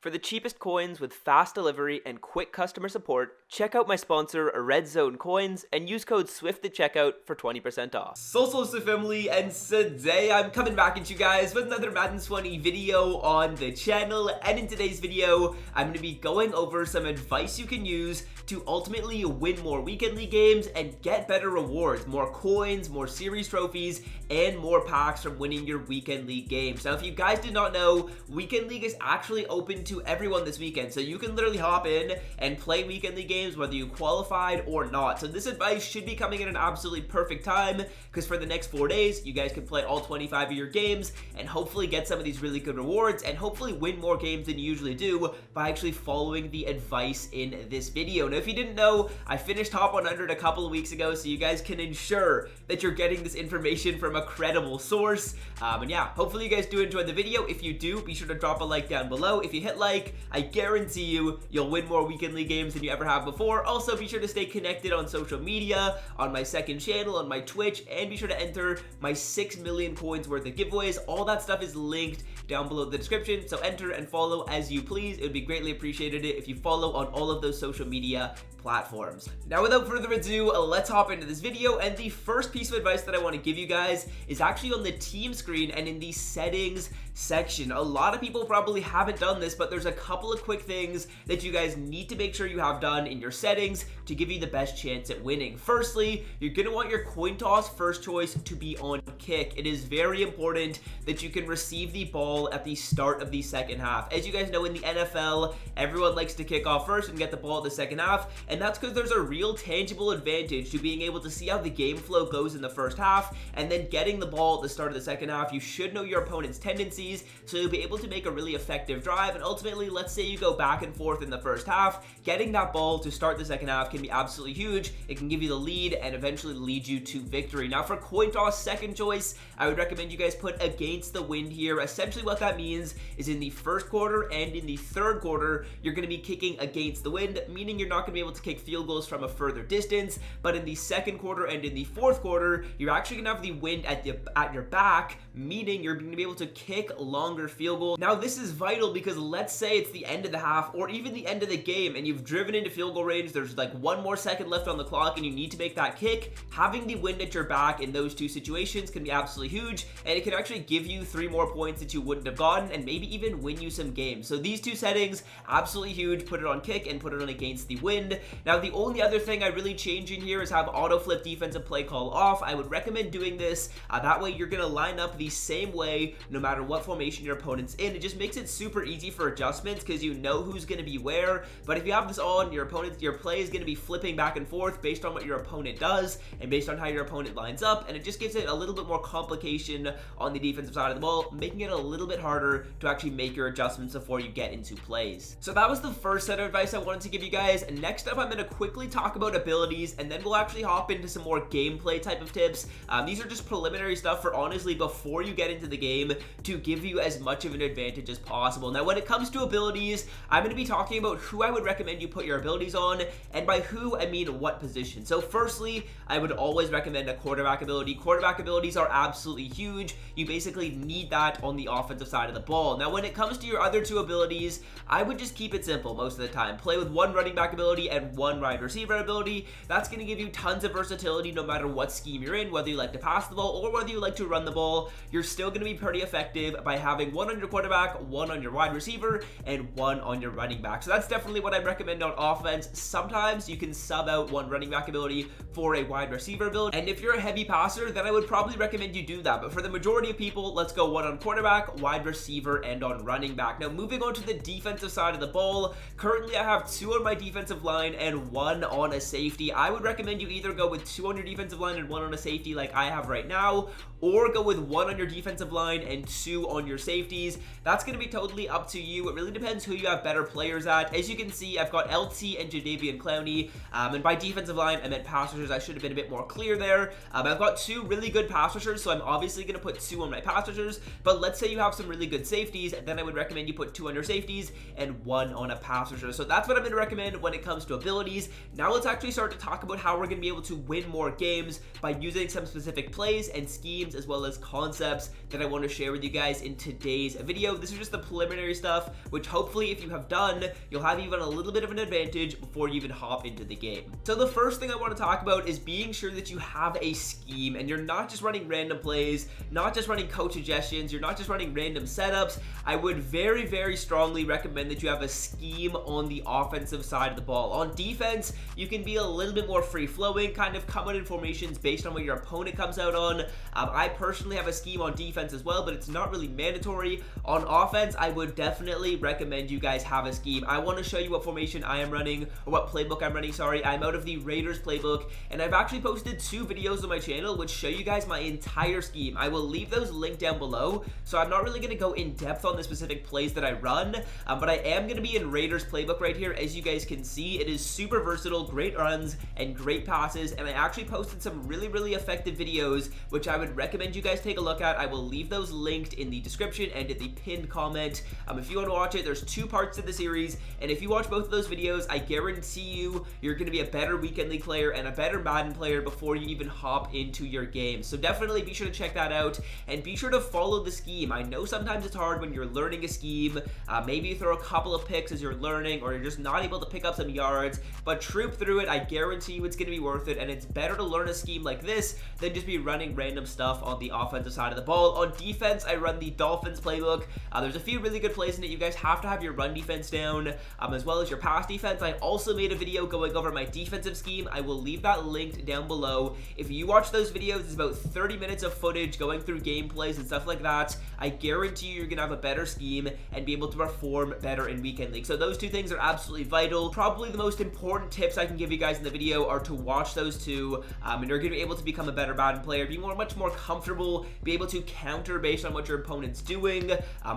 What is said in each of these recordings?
For the cheapest coins with fast delivery and quick customer support, check out my sponsor, Red Zone Coins, and use code SWIFT at checkout for 20% off. So family, and today I'm coming back at you guys with another Madden 20 video on the channel. And in today's video, I'm going to be going over some advice you can use to ultimately win more Weekend League games and get better rewards, more coins, more series trophies, and more packs from winning your Weekend League games. Now, if you guys did not know, Weekend League is actually open to everyone this weekend, so you can literally hop in and play Weekend League games whether you qualified or not. So this advice should be coming at an absolutely perfect time, because for the next 4 days you guys can play all 25 of your games and hopefully get some of these really good rewards and hopefully win more games than you usually do by actually following the advice in this video. Now, if you didn't know, I finished top 100 a couple of weeks ago, so you guys can ensure that you're getting this information from a credible source. And yeah, hopefully you guys do enjoy the video. If you do, be sure to drop a like down below. If you hit like, I guarantee you'll win more Weekend League games than you ever have before. Also, be sure to stay connected on social media, on my second channel, on my Twitch, and be sure to enter my 6 million coins worth of giveaways. All that stuff is linked down below the description, so enter and follow as you please. It would be greatly appreciated if you follow on all of those social media platforms. Now, without further ado, let's hop into this video. And the first piece of advice that I want to give you guys is actually on the team screen and in the settings section. A lot of people probably haven't done this, but there's a couple of quick things that you guys need to make sure you have done in your settings to give you the best chance at winning. Firstly, you're going to want your coin toss first choice to be on kick. It is very important that you can receive the ball at the start of the second half. As you guys know, in the NFL, everyone likes to kick off first and get the ball at the second half, and that's because there's a real tangible advantage to being able to see how the game flow goes in the first half, and then getting the ball at the start of the second half. You should know your opponent's tendencies, so you'll be able to make a really effective drive. And ultimately, let's say you go back and forth in the first half, getting that ball to start the second half can be absolutely huge. It can give you the lead and eventually lead you to victory. Now, for coin toss second choice, I would recommend you guys put against the wind here. Essentially what that means is in the first quarter and in the third quarter, you're going to be kicking against the wind, meaning you're not going to be able to kick field goals from a further distance. But in the second quarter and in the fourth quarter, you're actually going to have the wind at your back, meaning you're going to be able to kick longer field goals. Now, this is vital because let's say it's the end of the half or even the end of the game and you've driven into field goal range. There's like 1 more second left on the clock and you need to make that kick. Having the wind at your back in those two situations can be absolutely huge, and it can actually give you 3 more points that you wouldn't have gotten and maybe even win you some games. So these two settings, absolutely huge. Put it on kick and put it on against the wind. Now, the only other thing I really change in here is have auto flip defensive play call off. I would recommend doing this. That way you're going to line up the same way no matter what formation your opponent's in. It just makes it super easy for adjustments because you know who's going to be where. But if you have this on, your play is going to be flipping back and forth based on what your opponent does and based on how your opponent lines up, and it just gives it a little bit more complication on the defensive side of the ball, making it a little bit harder to actually make your adjustments before you get into plays. So that was the first set of advice I wanted to give you guys. And next up, I'm going to quickly talk about abilities, and then we'll actually hop into some more gameplay type of tips. These are just preliminary stuff for honestly before you get into the game to give you as much of an advantage as possible. Now, when it comes to abilities, I'm going to be talking about who I would recommend you put your abilities on, and by who, I mean what position. So firstly, I would always recommend a quarterback ability. Quarterback abilities are absolutely huge. You basically need that on the offensive side of the ball. Now, when it comes to your other two abilities, I would just keep it simple most of the time. Play with 1 running back ability and 1 wide receiver ability. That's going to give you tons of versatility no matter what scheme you're in, whether you like to pass the ball or whether you like to run the ball. You're still going to be pretty effective by having 1 on your quarterback, 1 on your wide receiver, and 1 on your running back. So that's definitely what I recommend on offense. Sometimes you can sub out 1 running back ability for a wide receiver ability, and if you're a heavy passer, then I would probably recommend you do that. But for the majority of people, let's go 1 on quarterback, wide receiver, and on running back. Now, moving on to the defensive side of the ball, currently I have 2 on my defensive line and 1 on a safety. I would recommend you either go with 2 on your defensive line and 1 on a safety like I have right now, or go with 1 on your defensive line and 2 on your safeties. That's going to be totally up to you. It really depends who you have better players at. As you can see, I've got LT and Jadeveon Clowney, and by defensive line, I meant pass rushers. I should have been a bit more clear there. I've got 2 really good pass rushers, so I'm obviously going to put 2 on my pass rushers, but let's say you have some really good safeties, then I would recommend you put 2 on your safeties and 1 on a pass rusher. So that's what I'm going to recommend when it comes to abilities. Now let's actually start to talk about how we're going to be able to win more games by using some specific plays and schemes schemes as well as concepts that I want to share with you guys in today's video. This is just the preliminary stuff, which hopefully if you have done, you'll have even a little bit of an advantage before you even hop into the game. So the first thing I want to talk about is being sure that you have a scheme and you're not just running random plays, not just running coach suggestions, you're not just running random setups. I would very, very strongly recommend that you have a scheme on the offensive side of the ball. On defense, you can be a little bit more free-flowing, kind of come out in formations based on what your opponent comes out on. I personally have a scheme on defense as well, but it's not really mandatory. On offense, I would definitely recommend you guys have a scheme. I want to show you what formation I am running, or what playbook I'm running, sorry. I'm out of the Raiders playbook, and I've actually posted 2 videos on my channel which show you guys my entire scheme. I will leave those linked down below, so I'm not really going to go in depth on the specific plays that I run, but I am going to be in Raiders playbook right here. As you guys can see, it is super versatile, great runs and great passes, and I actually posted some really effective videos which I would recommend you guys take a look at. I will leave those linked in the description and in the pinned comment. If you want to watch it, there's 2 parts to the series, and if you watch both of those videos, I guarantee you're going to be a better weekend league player and a better Madden player before you even hop into your game. So definitely be sure to check that out, and be sure to follow the scheme. I know sometimes it's hard when you're learning a scheme. Maybe you throw a couple of picks as you're learning, or you're just not able to pick up some yards, but troop through it. I guarantee you it's going to be worth it, and it's better to learn a scheme like this than just be running random stuff on the offensive side of the ball. On defense, I run the Dolphins playbook. There's a few really good plays in it. You guys have to have your run defense down, as well as your pass defense. I also made a video going over my defensive scheme. I will leave that linked down below. If you watch those videos, it's about 30 minutes of footage going through gameplays and stuff like that. I guarantee you're gonna have a better scheme and be able to perform better in weekend league. So those 2 things are absolutely vital. Probably the most important tips I can give you guys in the video are to watch those 2, and you're gonna be able to become a better Madden player, be much more comfortable, be able to counter based on what your opponent's doing.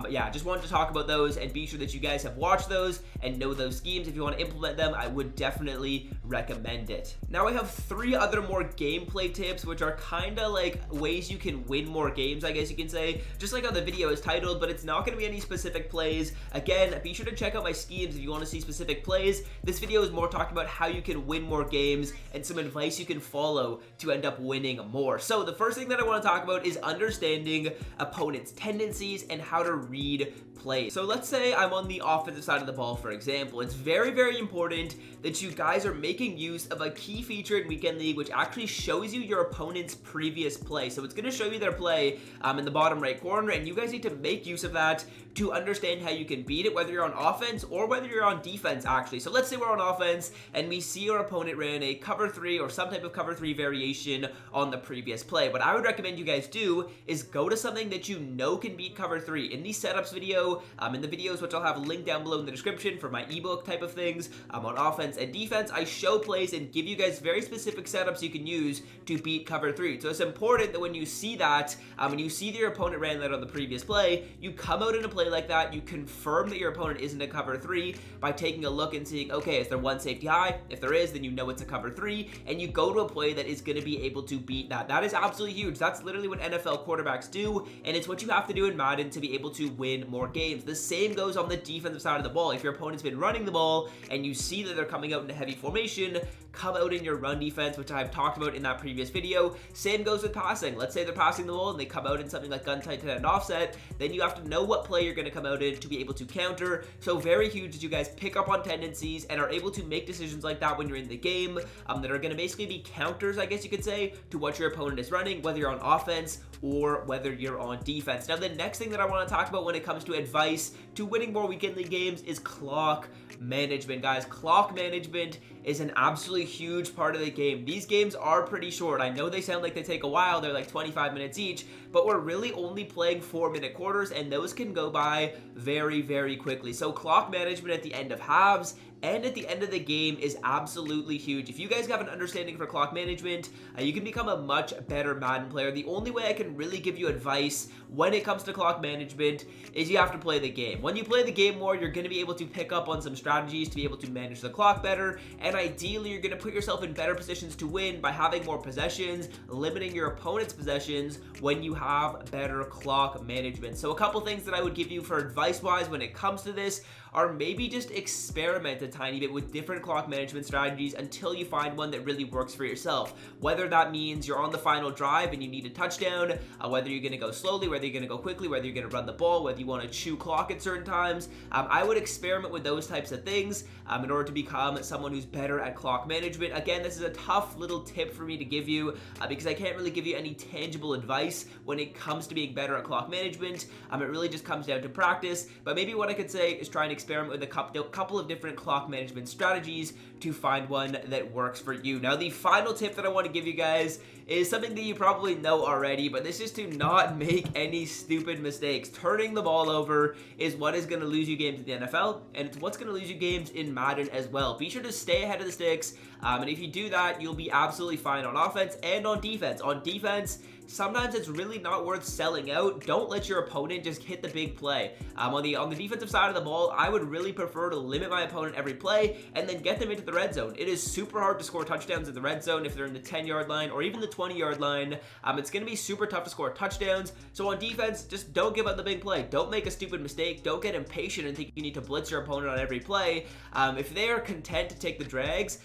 Yeah, just wanted to talk about those and be sure that you guys have watched those and know those schemes. If you want to implement them, I would definitely recommend it. Now I have 3 other more gameplay tips, which are kind of like ways you can win more games, I guess you can say, just like how the video is titled, but it's not going to be any specific plays. Again, be sure to check out my schemes if you want to see specific plays. This video is more talking about how you can win more games and some advice you can follow to end up winning more. So the first thing that I want to talk about is understanding opponents' tendencies and how to read plays. So let's say I'm on the offensive side of the ball, for example. It's very important that you guys are making use of a key feature in Weekend League which actually shows you your opponent's previous play. So it's going to show you their play in the bottom right corner, and you guys need to make use of that to understand how you can beat it, whether you're on offense or whether you're on defense, actually. So let's say we're on offense and we see our opponent ran a cover 3 or some type of cover 3 variation on the previous play. What I would recommend you guys do is go to something that you know can beat cover 3. In the setups video, in the videos which I'll have linked down below in the description for my ebook type of things, on offense and defense, I show plays and give you guys very specific setups you can use to beat cover 3. So it's important that when you see that, when you see that your opponent ran that on the previous play, you come out in a play like that, you confirm that your opponent isn't a cover 3 by taking a look and seeing, okay, is there one safety high? If there is, then you know it's a cover 3, and you go to a play that is going to be able to beat that. That is absolutely huge. That's literally what NFL quarterbacks do, and it's what you have to do in Madden to be able to win more games. The same goes on the defensive side of the ball. If your opponent's been running the ball and you see that they're coming out in a heavy formation, come out in your run defense, which I've talked about in that previous video. Same goes with passing. Let's say they're passing the ball and they come out in something like gun tight and offset, then you have to know what play you're going to come out in to be able to counter. So very huge that you guys pick up on tendencies and are able to make decisions like that when you're in the game, that are going to basically be counters, I guess you could say, to what your opponent is running, whether you're on offense or whether you're on defense. Now, the next thing that I want to talk about when it comes to advice to winning more weekend league games is clock management, guys. Clock management is an absolutely huge part of the game. These games are pretty short. I know they sound like they take a while. They're like 25 minutes each, but we're really only playing 4-minute quarters, and those can go by very, very quickly. So clock management at the end of halves and at the end of the game is absolutely huge. If you guys have an understanding for clock management, you can become a much better Madden player. The only way I can really give you advice when it comes to clock management is you have to play the game. When you play the game more, you're going to be able to pick up on some strategies to be able to manage the clock better, and ideally you're going to put yourself in better positions to win by having more possessions, limiting your opponent's possessions when you have better clock management. So a couple things that I would give you for advice-wise when it comes to this or maybe just experiment a tiny bit with different clock management strategies until you find one that really works for yourself. Whether that means you're on the final drive and you need a touchdown, whether you're going to go slowly, whether you're going to go quickly, whether you're going to run the ball, whether you want to chew clock at certain times, I would experiment with those types of things in order to become someone who's better at clock management. Again, this is a tough little tip for me to give you because I can't really give you any tangible advice when it comes to being better at clock management. It really just comes down to practice, but maybe what I could say is try and experiment with a couple of different clock management strategies to find one that works for you. Now, the final tip that I want to give you guys is something that you probably know already, but this is to not make any stupid mistakes. Turning the ball over is what is going to lose you games in the NFL, and it's what's going to lose you games in Madden as well. Be sure to stay ahead of the sticks, and if you do that, you'll be absolutely fine on offense and on defense. On defense, sometimes it's really not worth selling out. Don't let your opponent just hit the big play. On the defensive side of the ball, I would really prefer to limit my opponent every play and then get them into the red zone. It is super hard to score touchdowns in the red zone if they're in the 10-yard line or even the 20-yard line. It's going to be super tough to score touchdowns. So on defense, just don't give up the big play. Don't make a stupid mistake. Don't get impatient and think you need to blitz your opponent on every play. If they are content to take the drags,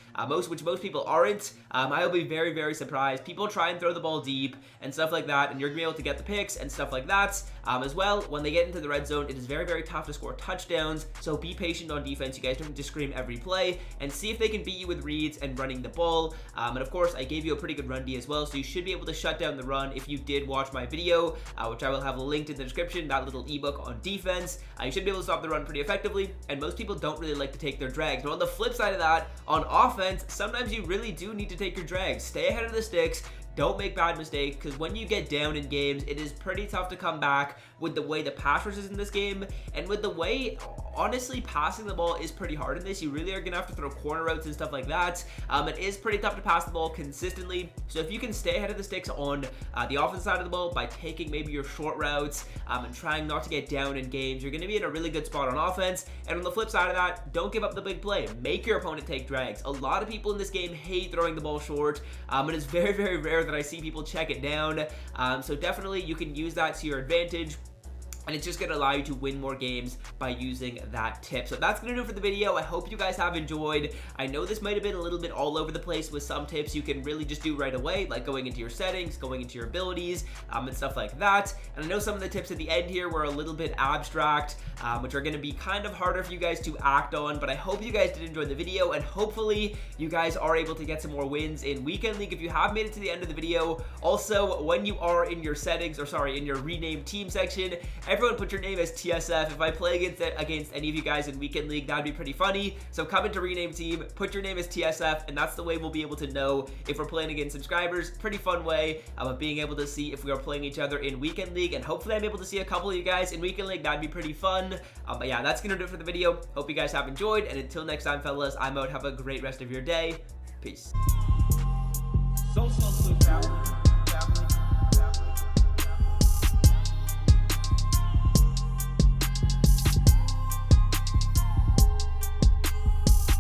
which most people aren't, I will be very, very surprised. People try and throw the ball deep and stuff like that, and you're gonna be able to get the picks and stuff like that as well. When they get into the red zone, it is very, very tough to score touchdowns, so be patient on defense. You guys don't need to scream every play, and see if they can beat you with reads and running the ball. And of course, I gave you a pretty good run D as well, so you should be able to shut down the run if you did watch my video, which I will have linked in the description, that little ebook on defense. You should be able to stop the run pretty effectively, and most people don't really like to take their drags. But on the flip side of that, on offense, sometimes you really do need to take your drags. Stay ahead of the sticks. Don't make bad mistakes, because when you get down in games, it is pretty tough to come back with the way the pass rush is in this game, and with the way, honestly, passing the ball is pretty hard in this. You really are going to have to throw corner routes and stuff like that. It is pretty tough to pass the ball consistently, so if you can stay ahead of the sticks on the offense side of the ball by taking maybe your short routes and trying not to get down in games, you're going to be in a really good spot on offense. And on the flip side of that, don't give up the big play. Make your opponent take drags. A lot of people in this game hate throwing the ball short. It is very, very rare that I see people check it down, so definitely you can use that to your advantage. And it's just going to allow you to win more games by using that tip. So that's going to do it for the video. I hope you guys have enjoyed. I know this might have been a little bit all over the place with some tips you can really just do right away, like going into your settings, going into your abilities, and stuff like that. And I know some of the tips at the end here were a little bit abstract, which are going to be kind of harder for you guys to act on, but I hope you guys did enjoy the video, and hopefully you guys are able to get some more wins in Weekend League if you have made it to the end of the video. Also, when you are in your settings, or sorry, in your rename team section, everyone put your name as TSF. If I play against any of you guys in Weekend League, that'd be pretty funny. So come into rename team, put your name as TSF, and that's the way we'll be able to know if we're playing against subscribers. Pretty fun way of being able to see if we are playing each other in Weekend League, and hopefully I'm able to see a couple of you guys in Weekend League. That'd be pretty fun. But yeah, that's gonna do it for the video. Hope you guys have enjoyed, and until next time, fellas, I'm out. Have a great rest of your day. Peace. Don't